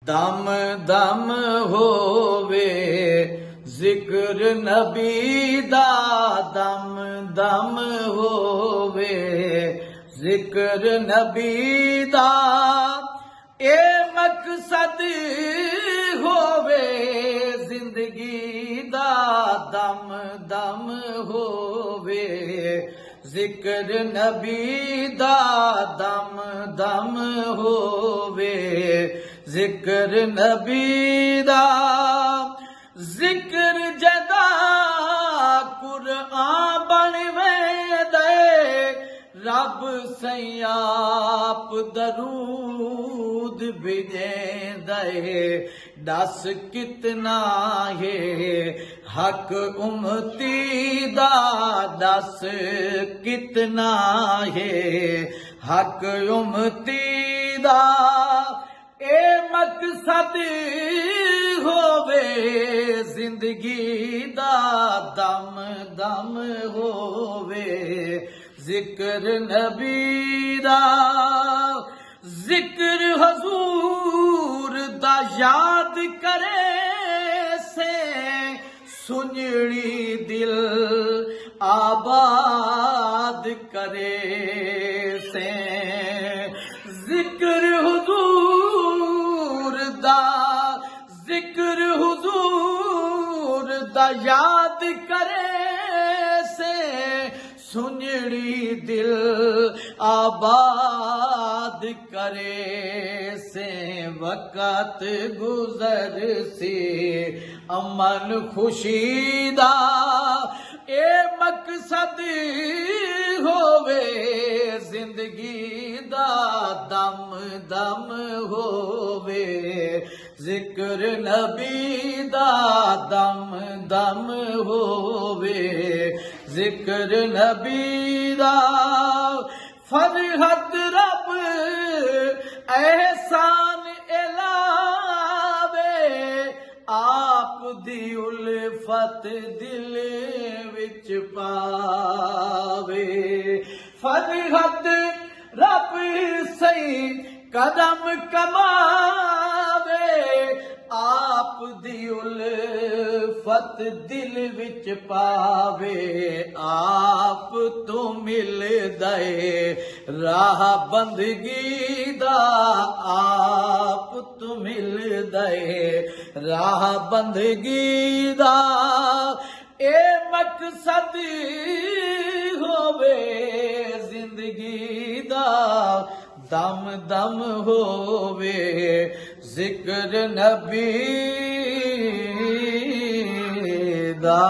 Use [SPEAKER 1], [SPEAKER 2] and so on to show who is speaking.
[SPEAKER 1] दम दम होवे जिक्र नबी दा, दम दम होवे जिक्र नबी दा, ए मकसद होवे जिंदगी दा, दम दम होवे जिक्र नबी दा, दम दम होवे जिक्र नबी दा। जिक्र जदा कुरान बनवे दे, रब सयाप दरूद भेजे दे, दस कितना है हक उम्मती दा, दस कितना है हक उम्मती दा, ए मकसद होवे जिंदगी दा, दम दम होवे जिक्र नबी दा। जिक्र हजूर दा याद करे से, सुनड़ी दिल आबाद करे से, जिक्र हुजूर दा, जिक्र हुजूर दा याद करे से, सुनड़ी दिल आबाद करे से, वक़्त गुजर से अमन खुशी दा, ए मकसद होवे जिंदगी दा, दम दम होवे जिक्र नबी दा, दम दम होवे जिक्र नबी दा। फरहत रब एहसान इलावे, आप दी उल्फत दिल विच पावे, फरहत रब सही कदम कमावे, आप दी उल्फत दिल विच पावे, आप तो मिल दे राह बंदगी दा, आप तो मिल दे राह बंदगी दा, ए मकसद होवे जिंदगी दा, दम दम होवे जिक्र नबी दा।